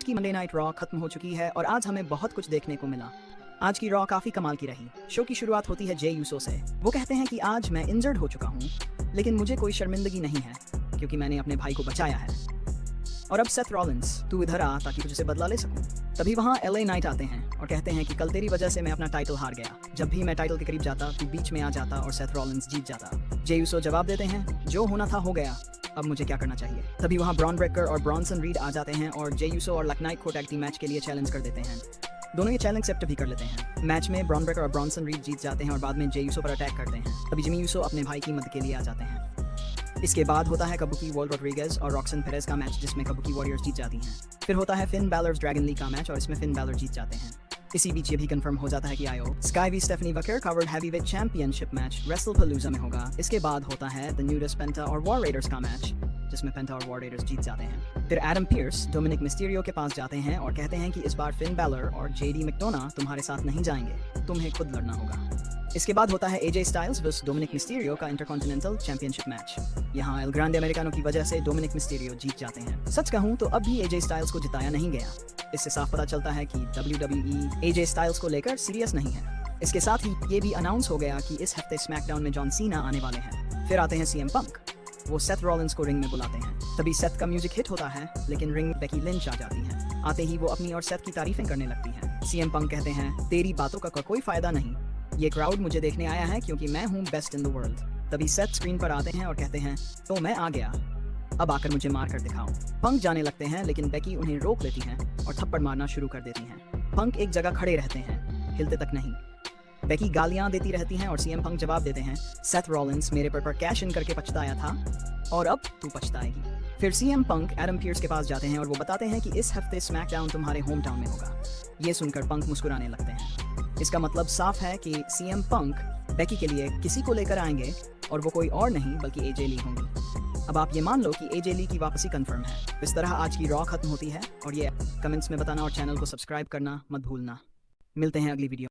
की Monday night raw खत्म हो चुकी है और आज हमें बहुत कुछ देखने को मिला। आज की रॉ काफी कमाल की रही। शो की शुरुआत होती है जे यूसो से। वो कहते हैं कि आज मैं इंजर्ड हो चुका हूँ, लेकिन मुझे कोई शर्मिंदगी नहीं है क्योंकि मैंने अपने भाई को बचाया है। और अब सेथ रॉलिंस, तू इधर आ ताकि तुझसे बदला ले सकूं। तभी वहाँ एलए नाइट आते हैं और कहते हैं कि कल तेरी वजह से मैं अपना टाइटल हार गया। जब भी मैं टाइटल के करीब जाता तू बीच में आ जाता और सेथ रॉलिंस जीत जाता। जे यूसो जवाब देते हैं, जो होना था हो गया, अब मुझे क्या करना चाहिए। तभी वहाँ ब्रॉन ब्रेकर और ब्रॉनसन रीड आ जाते हैं और जे यूसो और लक नाइट को टैग टीम मैच के लिए चैलेंज कर देते हैं। दोनों ये चैलेंज एक्सेप्ट भी कर लेते हैं। मैच में ब्रॉन ब्रेकर और ब्रॉनसन रीड जीत जाते हैं और बाद में जे यूसो पर अटैक करते हैं। तभी जिमी यूसो अपने भाई की मदद के लिए आ जाते हैं। इसके बाद होता है कबूकी वॉल रोड्रिगेज और रॉक्सन पेरेज का मैच जिसमें कबूकी वॉरियर्स जीत जाती हैं। फिर होता है फिन बैलर्स ड्रैगन लीग का मैच और इसमें फिन बैलर जीत जाते हैं। इसी बीच ये भी कंफर्म हो जाता है कि आयो स्काई वी स्टेफनी वकर का वर्ल्ड हैवीवेट चैंपियनशिप मैच रेसलपलूजा में होगा। इसके बाद होता है द न्यूडस पेंटा और वॉर रेडर्स का मैच जिसमें पेंटा और वॉर रेडर्स जीत जाते हैं। फिर एडम पियर्स डोमिनिक मिस्टीरियो के पास जाते हैं और कहते हैं कि इस बार फिन बैलर और जेडी मैकडोना तुम्हारे साथ नहीं जाएंगे, तुम्हें खुद लड़ना होगा। इसके बाद होता है AJ Styles versus Dominik Mysterio का इंटरकॉन्टिनेंटल चैंपियनशिप मैच। यहाँ एल ग्रांडे अमेरिकानो की वजह से डोमिनिक मिस्टीरियो जीत जाते हैं। सच कहूँ तो अब भी एजे स्टाइल्स को जिताया नहीं गया। इससे साफ पता चलता है कि WWE एजे स्टाइल्स को लेकर सीरियस नहीं है। इसके साथ ही ये भी अनाउंस हो गया कि इस हफ्ते स्मैकडाउन में जॉन सीना आने वाले हैं। फिर आते हैं सीएम पंक। वो सेथ रॉलिंस को रिंग में बुलाते हैं। तभी सेथ का म्यूजिक हिट होता है, लेकिन रिंग में बेकी लिंच आ जाती है। आते ही वो अपनी और सेथ की तारीफें करने लगती हैं। सीएम पंक कहते हैं, तेरी बातों का कोई फायदा नहीं, ये क्राउड मुझे देखने आया है क्योंकि मैं हूँ बेस्ट इन द वर्ल्ड। तभी सेथ स्क्रीन पर आते हैं और कहते हैं, तो मैं आ गया, अब आकर मुझे मार कर दिखाओ। पंक जाने लगते हैं लेकिन बेकी उन्हें रोक लेती हैं और थप्पड़ मारना शुरू कर देती हैं। पंक एक जगह खड़े रहते हैं, हिलते तक नहीं। बेकी गालियां देती रहती हैं और सीएम पंक जवाब देते हैं, सेथ रॉलिंस मेरे पर कैश इन करके पछताया था और अब तू पछताएगी। फिर सीएम पंक एडम पियर्स के पास जाते हैं और वो बताते हैं कि इस हफ्ते स्मैकडाउन तुम्हारे होम टाउन में होगा। ये सुनकर पंक मुस्कुराने लगते हैं। इसका मतलब साफ है कि सीएम पंक बेकी के लिए किसी को लेकर आएंगे और वो कोई और नहीं बल्कि एजे ली होंगी। अब आप ये मान लो कि एजे ली की वापसी कंफर्म है। इस तरह आज की रॉ खत्म होती है और ये कमेंट्स में बताना और चैनल को सब्सक्राइब करना मत भूलना। मिलते हैं अगली वीडियो।